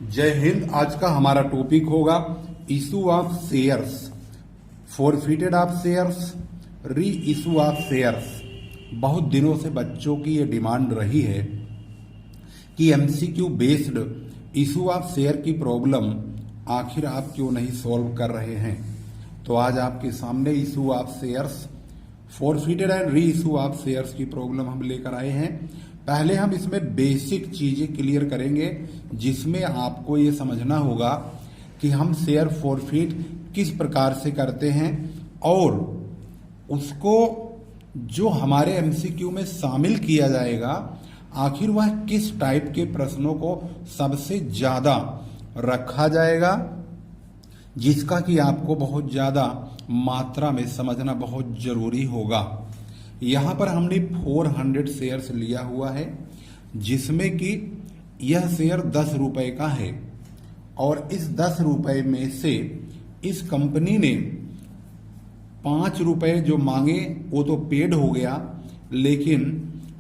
जय हिंद। आज का हमारा टॉपिक होगा issue of shares, forfeited of shares, री इशू ऑफ शेयर्स। बहुत दिनों से बच्चों की ये डिमांड रही है कि MCQ based issue of share की प्रॉब्लम आखिर आप क्यों नहीं सॉल्व कर रहे हैं। तो आज आपके सामने issue of shares, forfeited and re issue of shares की प्रॉब्लम हम लेकर आए हैं। पहले हम इसमें बेसिक चीजें क्लियर करेंगे, जिसमें आपको ये समझना होगा कि हम शेयर फॉरफिट किस प्रकार से करते हैं और उसको जो हमारे एमसीक्यू में शामिल किया जाएगा आखिर वह किस टाइप के प्रश्नों को सबसे ज्यादा रखा जाएगा, जिसका कि आपको बहुत ज्यादा मात्रा में समझना बहुत जरूरी होगा। यहां पर हमने 400 शेयर्स लिया हुआ है, जिसमें कि यह शेयर 10 रुपए का है और इस 10 रुपए में से इस कंपनी ने 5 रुपए जो मांगे वो तो पेड हो गया, लेकिन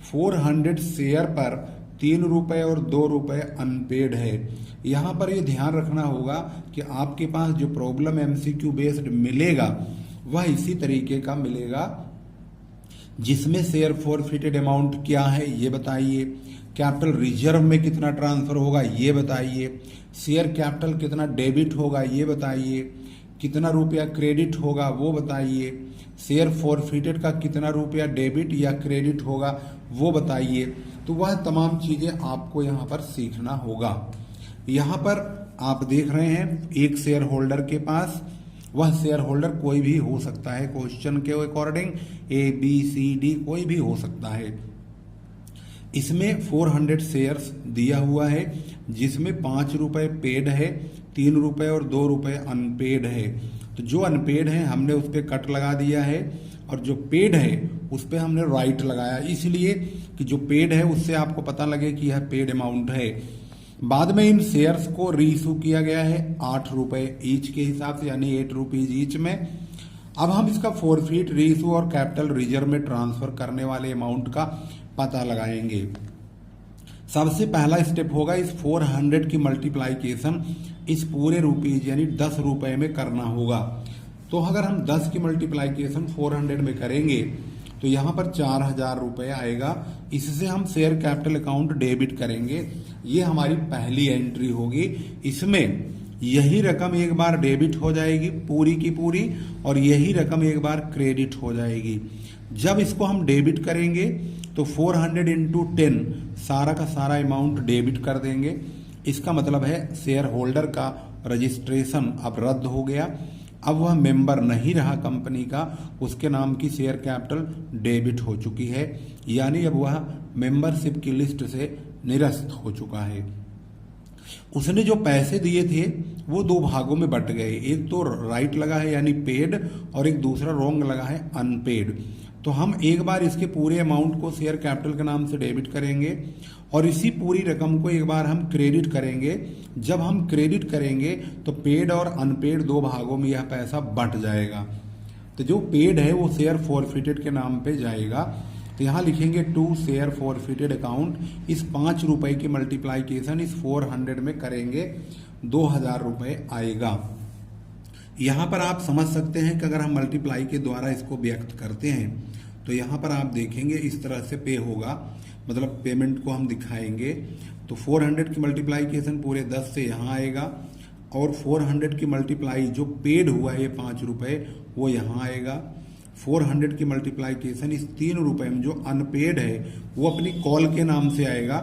400 शेयर पर 3 रुपए और 2 रुपए अनपेड है। यहां पर यह ध्यान रखना होगा कि आपके पास जो प्रॉब्लम एमसीक्यू बेस्ड मिलेगा वह इसी तरीके का मिलेगा, जिसमें शेयर फॉरफिटेड अमाउंट क्या है ये बताइए, कैपिटल रिजर्व में कितना ट्रांसफर होगा ये बताइए, शेयर कैपिटल कितना डेबिट होगा ये बताइए, कितना रुपया क्रेडिट होगा वो बताइए, शेयर फॉरफिटेड का कितना रुपया डेबिट या क्रेडिट होगा वो बताइए। तो वह तमाम चीजें आपको यहाँ पर सीखना होगा। यहाँ पर आप देख रहे हैं एक शेयर होल्डर के पास, वह शेयर होल्डर कोई भी हो सकता है, क्वेश्चन के अकॉर्डिंग ABCD कोई भी हो सकता है। इसमें 400 शेयर्स दिया हुआ है, जिसमें 5 रुपए पेड है, 3 रुपए और 2 रुपए अनपेड है। तो जो अनपेड है हमने उस पर कट लगा दिया है और जो पेड है उस पर हमने राइट लगाया, इसलिए कि जो पेड है उससे आपको पता लगे कि यह पेड अमाउंट है। बाद में इन शेयर्स को रीइशू किया गया है 8 रुपए ईच के हिसाब से, यानी 8 रुपीज ईच में। अब हम इसका फॉरफिट, रीइशू और कैपिटल रिजर्व में ट्रांसफर करने वाले अमाउंट का पता लगाएंगे। सबसे पहला स्टेप होगा इस 400 की मल्टीप्लाइकेशन इस पूरे रुपीज यानी 10 रुपए में करना होगा। तो अगर हम 10 की मल्टीप्लाइकेशन 400 में करेंगे तो यहाँ पर 4000 रुपए आएगा। इससे हम शेयर कैपिटल अकाउंट डेबिट करेंगे, ये हमारी पहली एंट्री होगी। इसमें यही रकम एक बार डेबिट हो जाएगी पूरी की पूरी और यही रकम एक बार क्रेडिट हो जाएगी। जब इसको हम डेबिट करेंगे तो 400 इंटू 10 सारा का सारा अमाउंट डेबिट कर देंगे। इसका मतलब है शेयर होल्डर का रजिस्ट्रेशन अब रद्द हो गया, अब वह मेंबर नहीं रहा कंपनी का, उसके नाम की शेयर कैपिटल डेबिट हो चुकी है, यानी अब वह मेंबरशिप की लिस्ट से निरस्त हो चुका है। उसने जो पैसे दिए थे वो 2 भागों में बट गए, एक तो राइट लगा है यानी पेड और एक दूसरा रॉन्ग लगा है अनपेड। तो हम एक बार इसके पूरे अमाउंट को शेयर कैपिटल के नाम से डेबिट करेंगे और इसी पूरी रकम को एक बार हम क्रेडिट करेंगे। जब हम क्रेडिट करेंगे तो पेड और अनपेड 2 भागों में यह पैसा बंट जाएगा। तो जो पेड है वो शेयर फॉरफिटेड के नाम पे जाएगा। तो यहाँ लिखेंगे टू शेयर फॉरफिटेड अकाउंट, इस 5 रुपए की मल्टीप्लाइकेशन इस 400 में करेंगे 2000 रुपए आएगा। यहाँ पर आप समझ सकते हैं कि अगर हम मल्टीप्लाई के द्वारा इसको व्यक्त करते हैं तो यहाँ पर आप देखेंगे इस तरह से पे होगा, मतलब पेमेंट को हम दिखाएंगे। तो 400 की मल्टीप्लाइकेशन पूरे 10 से यहाँ आएगा और 400 की मल्टीप्लाई जो पेड हुआ है 5 रुपए वो यहाँ आएगा। 400 की मल्टीप्लाइकेशन इस 3 रुपए में जो अनपेड है वो अपनी कॉल के नाम से आएगा,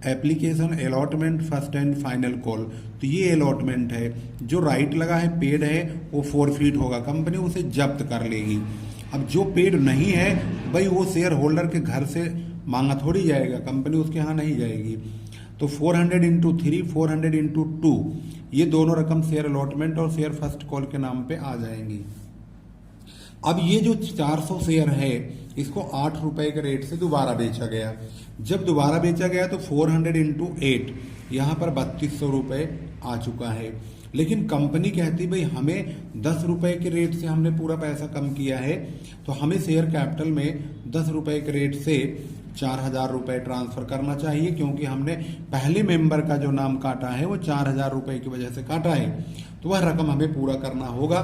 application allotment first and final call. तो ये अलॉटमेंट है, जो राइट लगा है पेड है वो फॉरफिट होगा, कंपनी उसे जब्त कर लेगी। अब जो पेड नहीं है भाई वो शेयर होल्डर के घर से मांगा थोड़ी जाएगा, कंपनी उसके यहाँ नहीं जाएगी। तो 400 इंटू 3, 400 इंटू 2, ये दोनों रकम शेयर अलॉटमेंट और शेयर फर्स्ट कॉल के नाम पे आ जाएंगी। अब ये जो 400 शेयर है इसको 8 रुपए के रेट से दोबारा बेचा गया। जब दोबारा बेचा गया तो 400 इंटू 8 यहाँ पर 3200 रुपए आ चुका है। लेकिन कंपनी कहती भाई हमें 10 रुपए के रेट से हमने पूरा पैसा कम किया है, तो हमें शेयर कैपिटल में 10 रुपए के रेट से 4,000 रुपए ट्रांसफर करना चाहिए, क्योंकि हमने पहले मेंबर का जो नाम काटा है वो 4,000 रुपए की वजह से काटा है, तो वह रकम हमें पूरा करना होगा।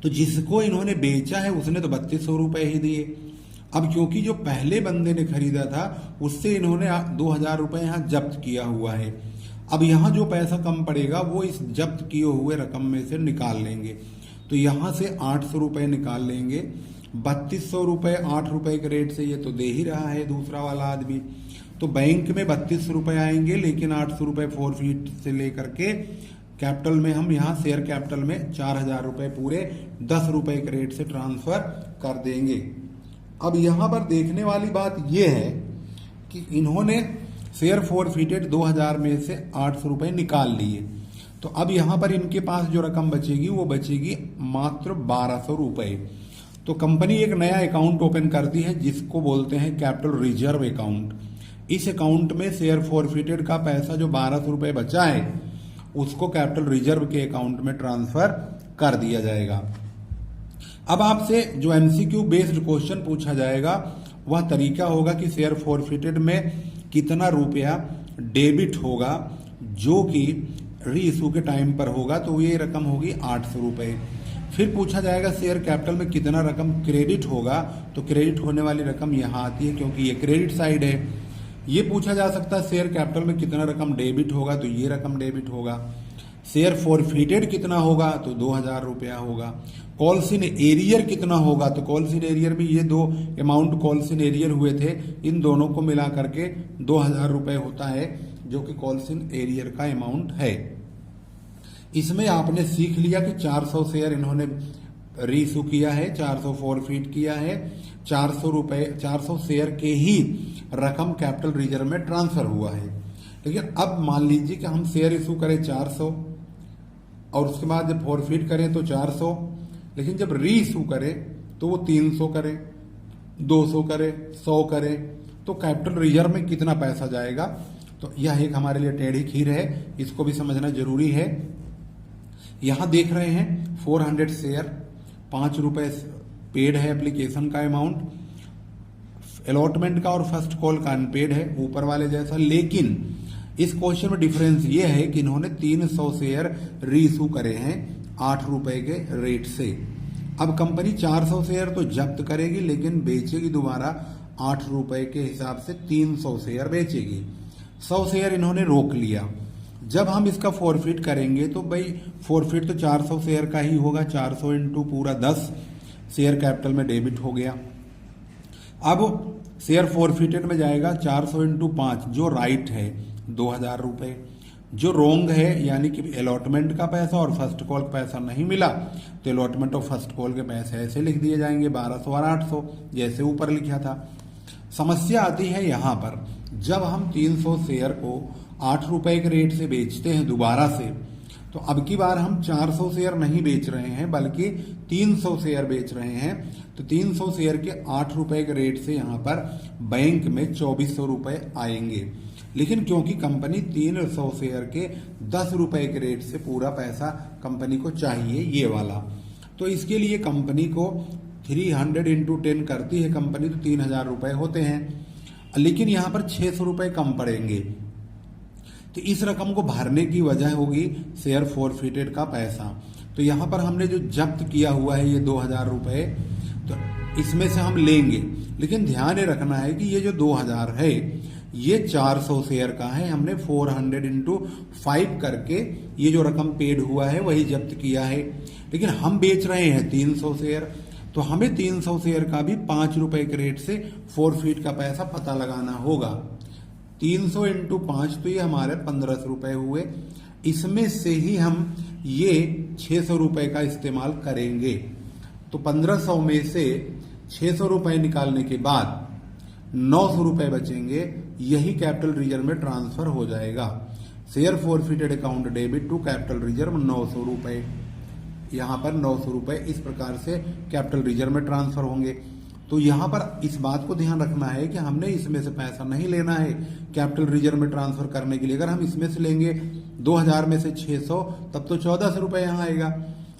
तो जिसको इन्होंने बेचा है उसने तो 3200 रुपए ही दिए। अब क्योंकि जो पहले बंदे ने खरीदा था उससे इन्होंने 2,000 रुपए यहाँ जब्त किया हुआ है। अब यहाँ जो पैसा कम पड़ेगा वो इस जब्त किए हुए रकम में से निकाल लेंगे, तो यहाँ से 800 रुपए निकाल लेंगे। 3200 रुपए 8 रुपए के रेट से ये तो दे ही रहा है दूसरा वाला आदमी, तो बैंक में 32 रुपए आएंगे, लेकिन 800 रुपए फोरफीट से लेकर के कैपिटल में हम यहाँ शेयर कैपिटल में 4,000 रुपए पूरे 10 रुपए के रेट से ट्रांसफर कर देंगे। अब यहाँ पर देखने वाली बात यह है कि इन्होंने शेयर फोरफीटेड 2,000 में से 800 रुपए निकाल लिए, तो अब यहाँ पर इनके पास जो रकम बचेगी वो बचेगी मात्र 1,200 रुपए। तो कंपनी एक नया अकाउंट ओपन करती है जिसको बोलते हैं कैपिटल रिजर्व अकाउंट। इस अकाउंट में शेयर फोरफीटेड का पैसा जो 1,200 रुपए बचा है उसको कैपिटल रिजर्व के अकाउंट में ट्रांसफर कर दिया जाएगा। अब आपसे जो एमसीक्यू बेस्ड क्वेश्चन पूछा जाएगा वह तरीका होगा कि शेयर फोरफिटेड में कितना रुपया डेबिट होगा जो कि री इशू के टाइम पर होगा, तो ये रकम होगी 800 रुपए। फिर पूछा जाएगा शेयर कैपिटल में कितना रकम क्रेडिट होगा, तो क्रेडिट होने वाली रकम यहाँ आती है क्योंकि ये क्रेडिट साइड है। ये पूछा जा सकता है शेयर कैपिटल में कितना रकम डेबिट होगा, तो ये रकम डेबिट होगा। शेयर फोरफिटेड कितना होगा, तो 2,000 रुपया होगा। कॉल्स इन एरियर कितना होगा, तो कॉल्स इन एरियर में ये दो अमाउंट कॉल्स इन एरियर हुए थे, इन दोनों को मिला करके 2,000 रुपए होता है जो कि कॉल्स इन एरियर का अमाउंट है। इसमें आपने सीख लिया कि 400 शेयर इन्होंने रीइशू किया है, 400 फोरफीट किया है, 400 शेयर के ही रकम कैपिटल रिजर्व में ट्रांसफर हुआ है। लेकिन अब मान लीजिए कि हम शेयर इशू करें 400 और उसके बाद जब फोरफीट करें तो 400, लेकिन जब री इशू करें तो वो 300 करें, 200 करें, 100 करें, तो कैपिटल रिजर्व में कितना पैसा जाएगा। तो यह एक हमारे लिए टेढ़ी खीर है, इसको भी समझना जरूरी है। यहां देख रहे हैं 400 शेयर, 5 रुपए पेड है एप्लीकेशन का अमाउंट, अलॉटमेंट का और फर्स्ट कॉल का अनपेड है ऊपर वाले जैसा। लेकिन इस क्वेश्चन में डिफरेंस ये है कि इन्होंने 300 शेयर री इशू करे हैं 8 रुपए के रेट से। अब कंपनी 400 शेयर तो जब्त करेगी लेकिन बेचेगी दोबारा 8 रुपए के हिसाब से 300 शेयर बेचेगी। 100 शेयर इन्होंने रोक लिया। जब हम इसका फोरफिट करेंगे तो भाई फोरफिट तो 400 शेयर का ही होगा, 400 इंटू पूरा 10 शेयर कैपिटल में डेबिट हो गया। अब शेयर फोरफिटेड में जाएगा 400 इंटू 5 जो राइट है 2,000 रुपए, जो रोंग है यानी कि अलॉटमेंट का पैसा और फर्स्ट कॉल का पैसा नहीं मिला तो अलॉटमेंट और फर्स्ट कॉल के पैसे ऐसे लिख दिए जाएंगे 1200 और 800 जैसे ऊपर लिखा था। समस्या आती है यहाँ पर जब हम 300 शेयर को 8 रुपए के रेट से बेचते हैं दोबारा से, तो अब की बार हम 400 शेयर नहीं बेच रहे हैं बल्कि 300 शेयर बेच रहे हैं। तो 300 शेयर के 8 रुपए के रेट से यहाँ पर बैंक में 2400 रुपए आएंगे। लेकिन क्योंकि कंपनी 300 शेयर के 10 रुपए के रेट से पूरा पैसा कंपनी को चाहिए ये वाला, तो इसके लिए कंपनी को 300 इंटू 10 करती है कंपनी, तो 3,000 रुपए होते हैं। लेकिन यहाँ पर 600 रुपए कम पड़ेंगे, तो इस रकम को भरने की वजह होगी शेयर फोरफिटेड का पैसा। तो यहाँ पर हमने जो जब्त किया हुआ है ये 2,000 रुपए, तो इसमें से हम लेंगे। लेकिन ध्यान रखना है कि ये जो 2,000 है ये 400 शेयर का है, हमने 400 इंटू 5 करके ये जो रकम पेड हुआ है वही जब्त किया है। लेकिन हम बेच रहे हैं 300 शेयर, तो हमें 300 शेयर का भी 5 रुपए के रेट से फोरफीट का पैसा पता लगाना होगा। 300 इंटू 5 तो ये हमारे 1500 रुपए हुए, इसमें से ही हम ये 600 रुपए का इस्तेमाल करेंगे। तो 1500 में से 600 रुपए निकालने के बाद 900 रुपए बचेंगे, यही कैपिटल रिजर्व में ट्रांसफर हो जाएगा। Share forfeited account debit to capital reserve 900 रुपए, यहाँ पर 900 रुपए इस प्रकार से कैपिटल रिजर्व में ट्रांसफर होंगे। तो यहाँ पर इस बात को ध्यान रखना है कि हमने इसमें से पैसा नहीं लेना है कैपिटल रिजर्व में ट्रांसफर करने के लिए। अगर हम इसमें से लेंगे 2000 में से 600, तब तो 1400 रुपये यहाँ आएगा।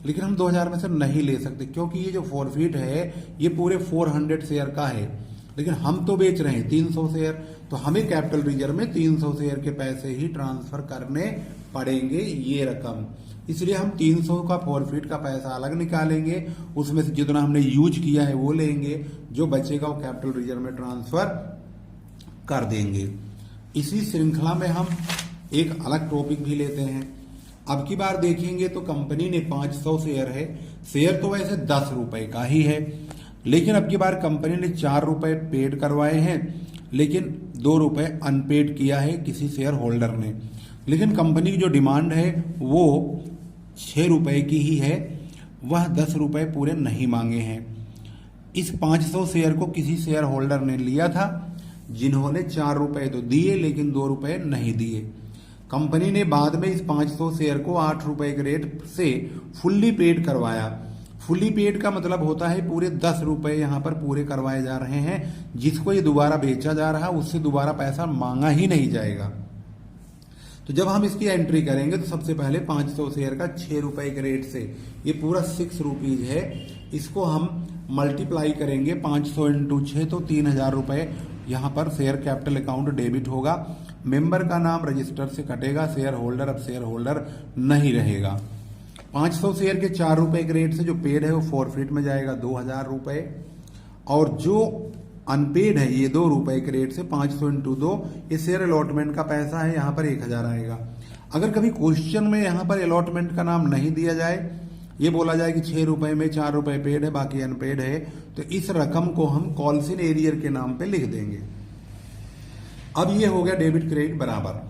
लेकिन हम 2000 में से नहीं ले सकते, क्योंकि ये जो फॉरफिट है ये पूरे 400 शेयर का है, लेकिन हम तो बेच रहे हैं 300 शेयर, तो हमें कैपिटल रिजर्व में 300 शेयर के पैसे ही ट्रांसफर करने पड़ेंगे, ये रकम। इसलिए हम 300 का फॉरफिट का पैसा अलग निकालेंगे, उसमें से जितना हमने यूज किया है वो लेंगे, जो बचेगा वो कैपिटल रिजर्व में ट्रांसफर कर देंगे। इसी श्रृंखला में हम एक अलग टॉपिक भी लेते हैं। अब की बार देखेंगे तो कंपनी ने 500 शेयर है, शेयर तो वैसे 10 रुपए का ही है, लेकिन अब की बार कंपनी ने 4 रुपए पेड करवाए हैं, लेकिन 2 रुपए अनपेड किया है किसी शेयर होल्डर ने। लेकिन कंपनी की जो डिमांड है वो 6 रुपए की ही है, वह 10 रुपए पूरे नहीं मांगे हैं। इस 500 शेयर को किसी शेयर होल्डर ने लिया था, जिन्होंने 4 रुपए तो दिए लेकिन 2 रुपए नहीं दिए। कंपनी ने बाद में इस 500 शेयर को 8 रुपए के रेट से फुल्ली पेड करवाया। फुल्ली पेड का मतलब होता है पूरे 10 रुपए यहाँ पर पूरे करवाए जा रहे हैं, जिसको ये दोबारा बेचा जा रहा है उससे दोबारा पैसा मांगा ही नहीं जाएगा। तो जब हम इसकी एंट्री करेंगे तो सबसे पहले 500 शेयर का 6 रुपए के रेट से, ये पूरा 6 रुपीज है, इसको हम मल्टीप्लाई करेंगे 500 इंटू 6 तो 3000 रुपए यहाँ पर शेयर कैपिटल अकाउंट डेबिट होगा। मेंबर का नाम रजिस्टर से कटेगा, शेयर होल्डर अब शेयर होल्डर नहीं रहेगा। 500 शेयर के 4 रुपए के रेट से जो पेड है वो फॉरफिट में जाएगा 2000 रुपए, और जो अनपेड है ये 2 रुपए के रेट से 500 इंटू 2, ये शेयर अलॉटमेंट का पैसा है, यहाँ पर 1000 आएगा। अगर कभी क्वेश्चन में यहाँ पर अलॉटमेंट का नाम नहीं दिया जाए, ये बोला जाए कि 6 रुपए में 4 रुपए पेड है बाकी अनपेड है, तो इस रकम को हम कॉल्सिन एरियर के नाम पे लिख देंगे। अब ये हो गया डेबिट क्रेडिट बराबर।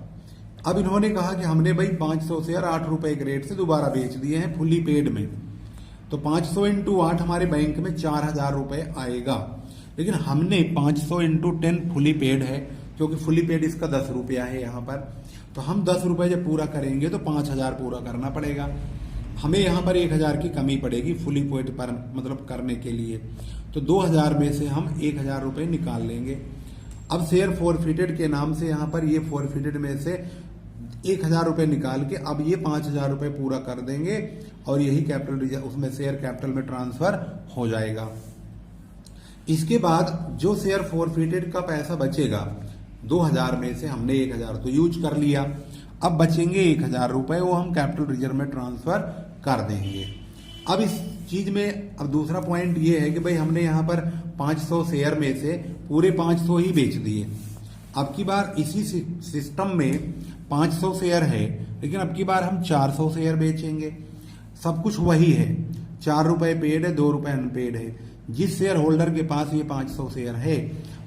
अब इन्होंने कहा कि हमने भाई 500 शेयर 8 रुपए के रेट से दोबारा बेच दिए हैं फुल्ली पेड में, तो 500 इंटू 8 हमारे बैंक में 4000 रुपए आएगा। लेकिन हमने 500 इंटू 10 फुली पेड है, क्योंकि फुली पेड इसका 10 रुपया है यहाँ पर, तो हम 10 रुपए जब पूरा करेंगे तो 5000 पूरा करना पड़ेगा। हमें यहाँ पर 1000 की कमी पड़ेगी फुली पेड पर मतलब करने के लिए, तो 2000 में से हम 1000 रुपए निकाल लेंगे। अब शेयर फॉरफिटेड के नाम से यहाँ पर ये फॉरफिटेड में से 1000 रुपए निकाल के अब ये 5000 रुपए पूरा कर देंगे, और यही कैपिटल रिजर्व उसमें शेयर कैपिटल में ट्रांसफर हो जाएगा। इसके बाद जो शेयर फॉरफिटेड का पैसा बचेगा 2000 में से हमने 1000 तो यूज कर लिया, अब बचेंगे 1000 रुपए, वो हम कैपिटल रिजर्व में ट्रांसफर कर देंगे। अब इस चीज में अब दूसरा पॉइंट ये है कि भाई हमने यहाँ पर 500 शेयर में से पूरे 500 ही बेच दिए। अब की बार इसी सिस्टम में 500 शेयर है, लेकिन अब की बार हम 400 शेयर बेचेंगे। सब कुछ वही है, 4 रुपए पेड है, 2 रुपए अनपेड है। जिस शेयर होल्डर के पास ये 500 शेयर है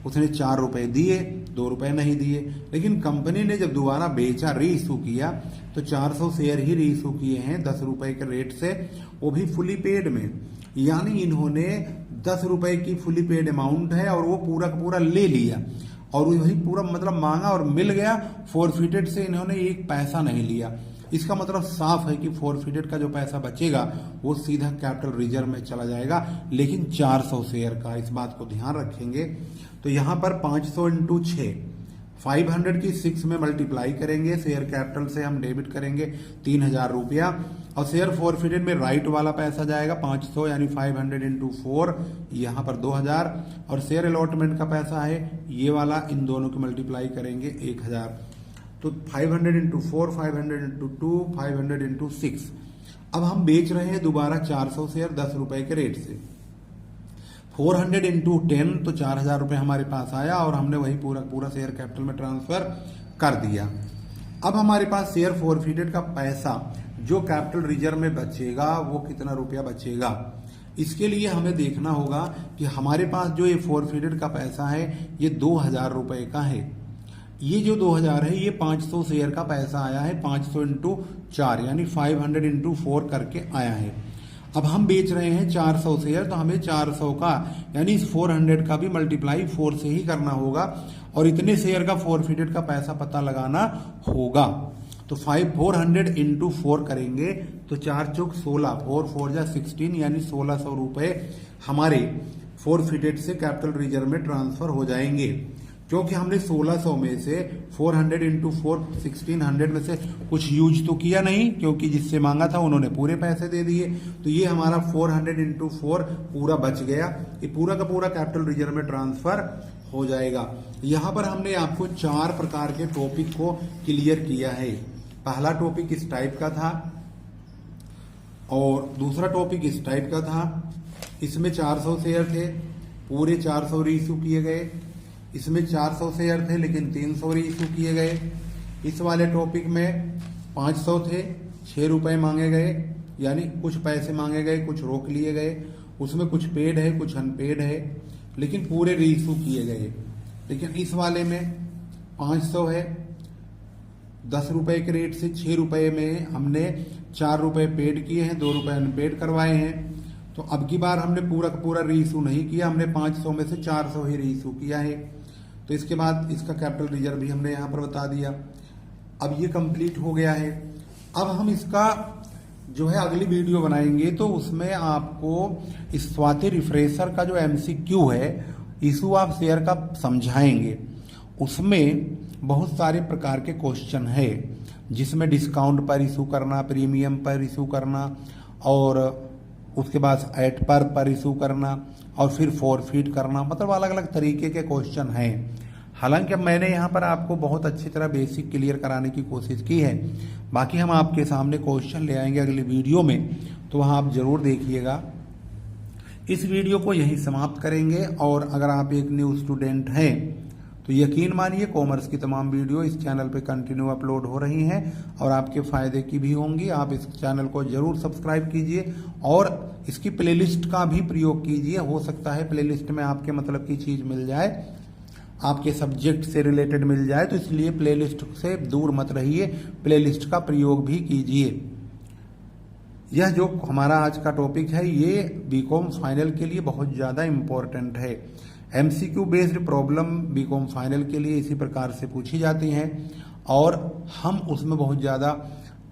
उसने 4 रुपए दिए, 2 रुपए नहीं दिए। लेकिन कंपनी ने जब दोबारा बेचा, री इशू किया, तो 400 शेयर ही री इशू किए हैं 10 रुपए के रेट से, वो भी फुली पेड में। यानी इन्होंने 10 रुपए की फुली पेड अमाउंट है और वो पूरा का पूरा ले लिया, और वही पूरा मतलब मांगा और मिल गया। फॉरफिटेड से इन्होंने एक पैसा नहीं लिया। इसका मतलब साफ है कि फॉरफिटेड का जो पैसा बचेगा वो सीधा कैपिटल रिजर्व में चला जाएगा, लेकिन 400 शेयर का, इस बात को ध्यान रखेंगे। तो यहाँ पर 500 इंटू 6, 500 की 6 में मल्टीप्लाई करेंगे, शेयर कैपिटल से हम डेबिट करेंगे 3000 रुपया, और शेयर फॉरफिटेड में राइट वाला पैसा जाएगा 500 यानी 500 इंटू 4, यहाँ पर 2000, और शेयर अलॉटमेंट का पैसा है ये वाला, इन दोनों की मल्टीप्लाई करेंगे 1000। तो 500 इंटू 4, 500 इंटू 2, 500 इंटू 6। अब हम बेच रहे हैं दोबारा 400 शेयर 10 रुपए के रेट से। 400 इंटू 10 तो 4000 रुपए हमारे पास आया, और हमने वही पूरा शेयर कैपिटल में ट्रांसफर कर दिया। अब हमारे पास शेयर फॉरफिटेड का पैसा जो कैपिटल रिजर्व में बचेगा वो कितना रुपया बचेगा। इसके लिए हमें देखना होगा कि हमारे पास जो ये फॉरफिटेड का पैसा है ये 2000 रुपए का है। ये जो 2000 है ये 500 शेयर का पैसा आया है, 500 इंटू 4 यानी 500 इंटू 4 करके आया है। अब हम बेच रहे हैं 400 शेयर, तो हमें 400 का यानी इस 400 का भी मल्टीप्लाई 4 से ही करना होगा, और इतने शेयर का फॉरफिटेड का पैसा पता लगाना होगा। तो 400 इंटू 4 करेंगे तो 4 चौक 16, 4 4 जा 16 यानी 1600 रुपए हमारे फोरफिटेड से कैपिटल रिजर्व में ट्रांसफर हो जाएंगे, क्योंकि हमने 1600 में से 400 इंटू 4 1600 में से कुछ यूज तो किया नहीं, क्योंकि जिससे मांगा था उन्होंने पूरे पैसे दे दिए। तो ये हमारा 400 इंटू 4 पूरा बच गया, ये पूरा का पूरा कैपिटल रिजर्व में ट्रांसफर हो जाएगा। यहाँ पर हमने आपको 4 प्रकार के टॉपिक को क्लियर किया है। पहला टॉपिक इस टाइप का था और दूसरा टॉपिक इस टाइप का था। इसमें 400 शेयर थे, पूरे 400 रीइश्यू किए गए। इसमें 400 शेयर थे लेकिन 300 रीइश्यू किए गए। इस वाले टॉपिक में 500 थे, 6 रुपए मांगे गए, यानी कुछ पैसे मांगे गए, कुछ रोक लिए गए। उसमें कुछ पेड है, कुछ अनपेड है, लेकिन पूरे रीइश्यू किए गए। लेकिन इस वाले में 500 है, 10 रुपए के रेट से 6 रुपए में हमने 4 रुपए पेड किए हैं, 2 रुपए अनपेड करवाए हैं। तो अब की बार हमने पूरा का पूरा रीइश्यू नहीं किया, हमने 500 में से 400 ही रीइश्यू किया है। तो इसके बाद इसका कैपिटल रिजर्व भी हमने यहाँ पर बता दिया। अब ये कंप्लीट हो गया है। अब हम इसका जो है अगली वीडियो बनाएंगे, तो उसमें आपको इस स्वाति रिफ्रेशर का जो MCQ है इशू ऑफ शेयर का समझाएंगे। उसमें बहुत सारे प्रकार के क्वेश्चन है, जिसमें डिस्काउंट पर इशू करना, प्रीमियम पर इशू करना, और उसके बाद एट पर इशू करना, और फिर फॉरफिट करना, मतलब अलग अलग तरीके के क्वेश्चन हैं। हालांकि अब मैंने यहाँ पर आपको बहुत अच्छी तरह बेसिक क्लियर कराने की कोशिश की है। बाकी हम आपके सामने क्वेश्चन ले आएंगे अगली वीडियो में, तो वहाँ आप जरूर देखिएगा। इस वीडियो को यहीं समाप्त करेंगे। और अगर आप एक न्यू स्टूडेंट हैं तो यकीन मानिए कॉमर्स की तमाम वीडियो इस चैनल पे कंटिन्यू अपलोड हो रही हैं और आपके फायदे की भी होंगी। आप इस चैनल को जरूर सब्सक्राइब कीजिए और इसकी प्लेलिस्ट का भी प्रयोग कीजिए। हो सकता है प्लेलिस्ट में आपके मतलब की चीज मिल जाए, आपके सब्जेक्ट से रिलेटेड मिल जाए, तो इसलिए प्लेलिस्ट से दूर मत रहिए, प्लेलिस्ट का प्रयोग भी कीजिए। यह जो हमारा आज का टॉपिक है ये बीकॉम फाइनल के लिए बहुत ज़्यादा इम्पोर्टेंट है। MCQ based problem BCom final के लिए इसी प्रकार से पूछी जाती हैं और हम उसमें बहुत ज़्यादा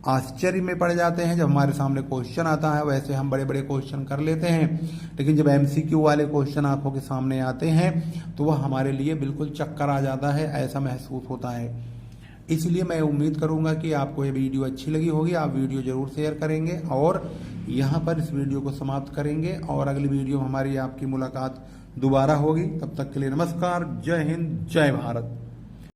आश्चर्य में पड़ जाते हैं जब हमारे सामने क्वेश्चन आता है। वैसे हम बड़े बड़े क्वेश्चन कर लेते हैं, लेकिन जब MCQ वाले क्वेश्चन आंखों के सामने आते हैं तो वह हमारे लिए बिल्कुल चक्कर आ जाता है, ऐसा महसूस होता है। इसलिए मैं उम्मीद करूंगा कि आपको ये वीडियो अच्छी लगी होगी। आप वीडियो जरूर शेयर करेंगे और यहाँ पर इस वीडियो को समाप्त करेंगे और अगली वीडियो हमारी आपकी मुलाकात दोबारा होगी। तब तक के लिए नमस्कार, जय हिंद, जय भारत।